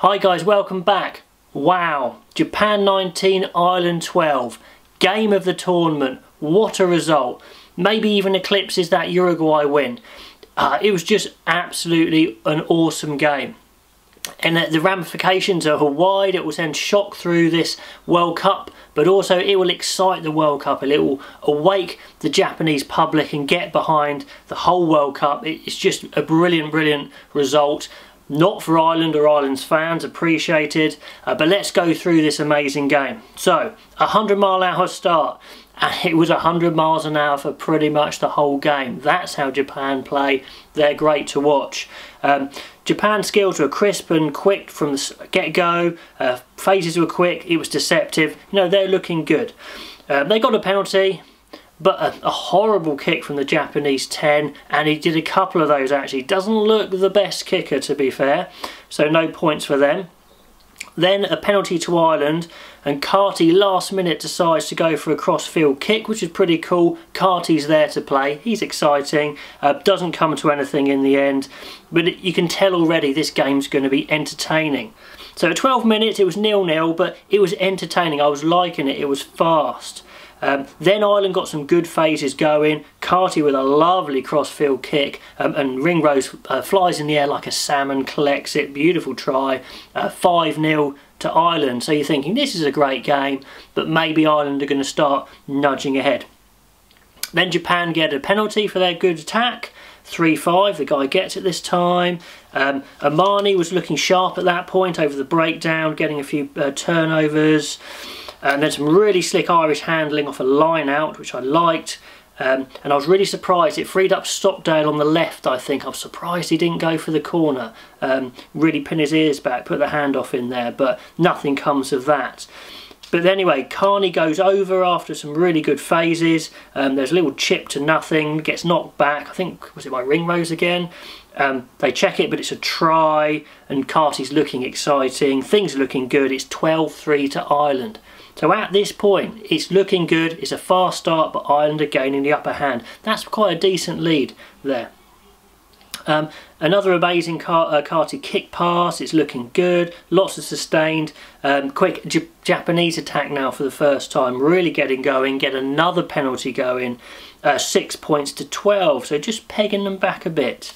Hi guys, welcome back. Wow, Japan 19, Ireland 12. Game of the tournament. What a result. Maybe even eclipses that Uruguay win. It was just absolutely an awesome game. And the ramifications are wide. It will send shock through this World Cup, but also it will excite the World Cup. It will awake the Japanese public and get behind the whole World Cup. It's just a brilliant result. Not for Ireland or Ireland's fans, appreciated, but let's go through this amazing game. So, 100-mile-an-hour start, and it was 100 miles an hour for pretty much the whole game. That's how Japan play. They're great to watch. Japan's skills were crisp and quick from the get-go. Phases were quick. It was deceptive. You know, they're looking good. They got a penalty, but a horrible kick from the Japanese 10, and he did a couple of those actually. Doesn't look the best kicker, to be fair, so no points for them. Then a penalty to Ireland, and Carty last minute decides to go for a cross-field kick, which is pretty cool. Carty's there to play, he's exciting, doesn't come to anything in the end, but you can tell already this game's going to be entertaining. So at 12 minutes it was 0-0, but it was entertaining. I was liking it, it was fast. Then Ireland got some good phases going. Carty with a lovely cross-field kick, and Ringrose flies in the air like a salmon, collects it. Beautiful try. 5-0 to Ireland. So you're thinking this is a great game, but maybe Ireland are going to start nudging ahead. Then Japan get a penalty for their good attack. 3-5, the guy gets it this time. Amani was looking sharp at that point over the breakdown, getting a few turnovers. And then some really slick Irish handling off a line out, which I liked. And I was really surprised. It freed up Stockdale on the left, I think. I'm surprised he didn't go for the corner. Really pin his ears back, put the handoff in there, but nothing comes of that. But anyway, Carney goes over after some really good phases. There's a little chip to nothing, gets knocked back. I think, was it by Ringrose again? They check it, but it's a try, and Carty's looking exciting. Things are looking good. It's 12-3 to Ireland. So at this point, it's looking good. It's a fast start, but Ireland are gaining the upper hand. That's quite a decent lead there. Another amazing Carty kick pass. It's looking good. Lots of sustained. Quick Japanese attack now for the first time. Really getting going. Get another penalty going. 6 points to 12. So just pegging them back a bit.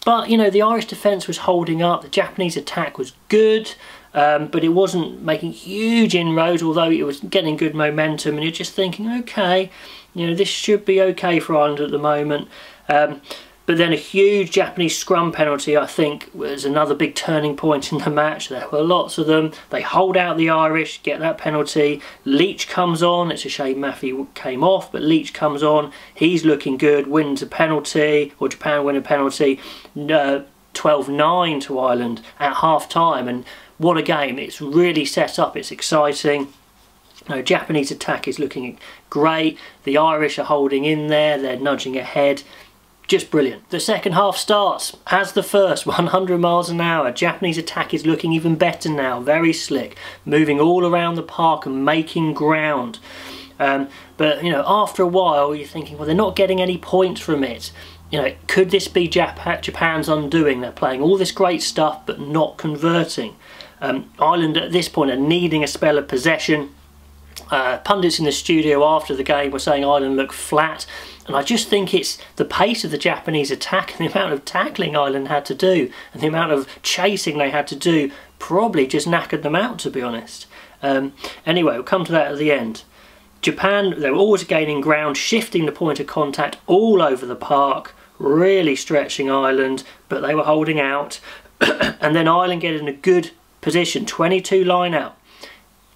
But, you know, the Irish defence was holding up. The Japanese attack was good. But it wasn't making huge inroads, although it was getting good momentum, and you're just thinking, okay, you know, this should be okay for Ireland at the moment. But then a huge Japanese scrum penalty, I think, was another big turning point in the match. There were lots of them. They hold out the Irish, get that penalty. Leach comes on. It's a shame Maffey came off, but Leach comes on. He's looking good, wins a penalty, or Japan win a penalty. 12-9 to Ireland at half-time, and what a game. It's really set up, it's exciting. No, Japanese attack is looking great. The Irish are holding in there, they're nudging ahead. Just brilliant. The second half starts as the first, 100 miles an hour. Japanese attack is looking even better now, very slick, moving all around the park and making ground. But, you know, after a while you're thinking, well, they're not getting any points from it. You know, could this be Japan's undoing? They're playing all this great stuff but not converting. Ireland at this point are needing a spell of possession. Pundits in the studio after the game were saying Ireland looked flat, and I just think it's the pace of the Japanese attack and the amount of tackling Ireland had to do and the amount of chasing they had to do probably just knackered them out, to be honest. Anyway, we'll come to that at the end. Japan, they were always gaining ground, shifting the point of contact all over the park, really stretching Ireland, but they were holding out. And then Ireland get in a good position, 22 line out.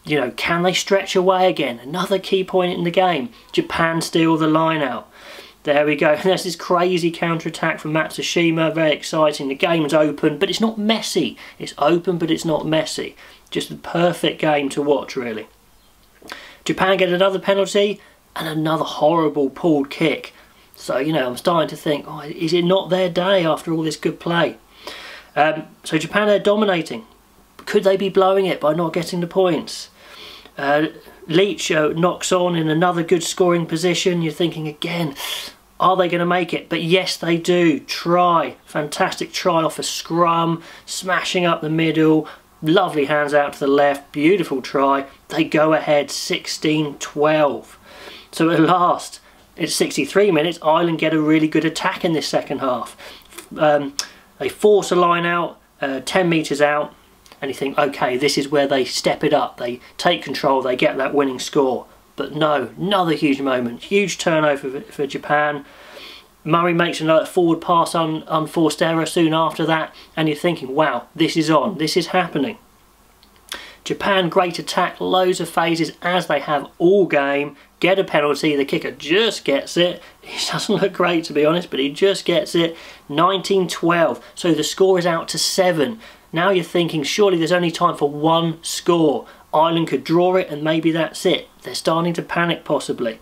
You know, can they stretch away again? Another key point in the game. Japan steal the line out. There we go. And there's this crazy counter-attack from Matsushima. Very exciting. The game's open, but it's not messy. It's open, but it's not messy. Just the perfect game to watch, really. Japan get another penalty and another horrible pulled kick. So, you know, I'm starting to think, oh, is it not their day after all this good play? So Japan are dominating. Could they be blowing it by not getting the points? Leach knocks on in another good scoring position. You're thinking again, are they going to make it? But yes, they do. Try. Fantastic try off a scrum, smashing up the middle. Lovely hands out to the left, beautiful try. They go ahead 16-12. So at last, it's 63 minutes, Ireland get a really good attack in this second half. They force a line out, 10 metres out, and you think, okay, this is where they step it up. They take control, they get that winning score. But no, another huge moment, huge turnover for Japan. Murray makes another forward pass on unforced error soon after that, and you're thinking, wow, this is on, this is happening. Japan, great attack, loads of phases as they have all game, get a penalty, the kicker just gets it. He doesn't look great to be honest, but he just gets it. 19-12, so the score is out to 7. Now you're thinking, surely there's only time for one score. Ireland could draw it and maybe that's it. They're starting to panic possibly.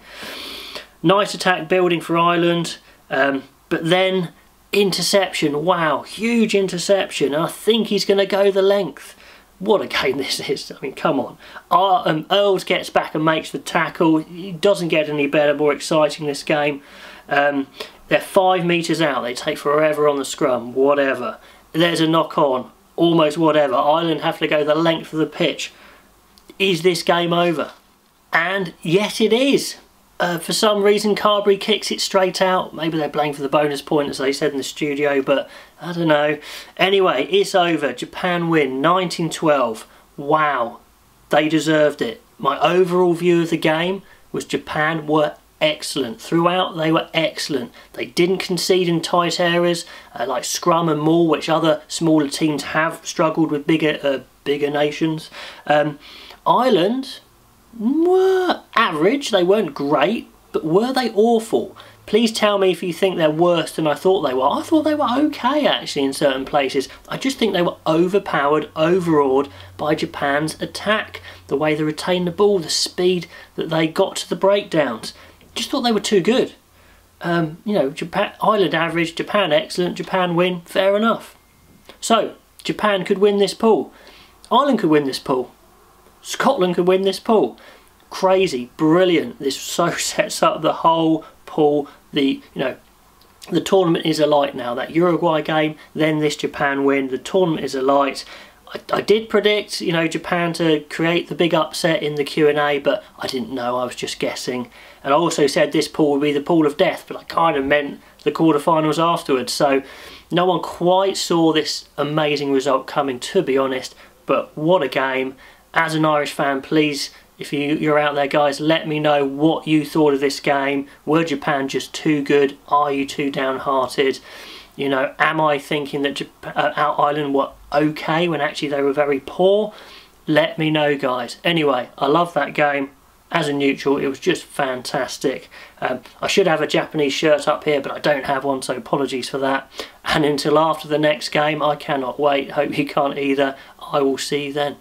Nice attack building for Ireland, but then interception. Wow, huge interception. I think he's going to go the length. What a game this is. I mean, come on. Earls gets back and makes the tackle. It doesn't get any better, more exciting this game. They're 5 metres out. They take forever on the scrum. Whatever. There's a knock on. Almost whatever. Ireland have to go the length of the pitch. Is this game over? And yes, it is. For some reason, Carberry kicks it straight out. Maybe they're playing for the bonus point, as they said in the studio, but I don't know. Anyway, it's over. Japan win 19-12. Wow, they deserved it. My overall view of the game was Japan were excellent. Throughout, they were excellent. They didn't concede in tight areas like scrum and maul, which other smaller teams have struggled with bigger nations. Ireland were average. They weren't great, but were they awful? Please tell me if you think they're worse than I thought they were. I thought they were okay actually in certain places. I just think they were overpowered, overawed by Japan's attack. The way they retained the ball, the speed that they got to the breakdowns. Just thought they were too good. You know, Ireland average, Japan excellent, Japan win, fair enough. So, Japan could win this pool. Ireland could win this pool. Scotland could win this pool. Crazy, brilliant. This so sets up the whole pool. The tournament is alight now. That Uruguay game, then this Japan win. The tournament is alight. I did predict, you know, Japan to create the big upset in the Q&A, but I didn't know. I was just guessing. And I also said this pool would be the pool of death, but I kind of meant the quarterfinals afterwards. So no one quite saw this amazing result coming, to be honest. But what a game. As an Irish fan, please, if you're out there, guys, let me know what you thought of this game. Were Japan just too good? Are you too downhearted? You know, am I thinking that Ireland were okay when actually they were very poor? Let me know, guys. Anyway, I love that game. As a neutral, it was just fantastic. I should have a Japanese shirt up here, but I don't have one, so apologies for that. And until after the next game, I cannot wait. Hope you can't either. I will see you then.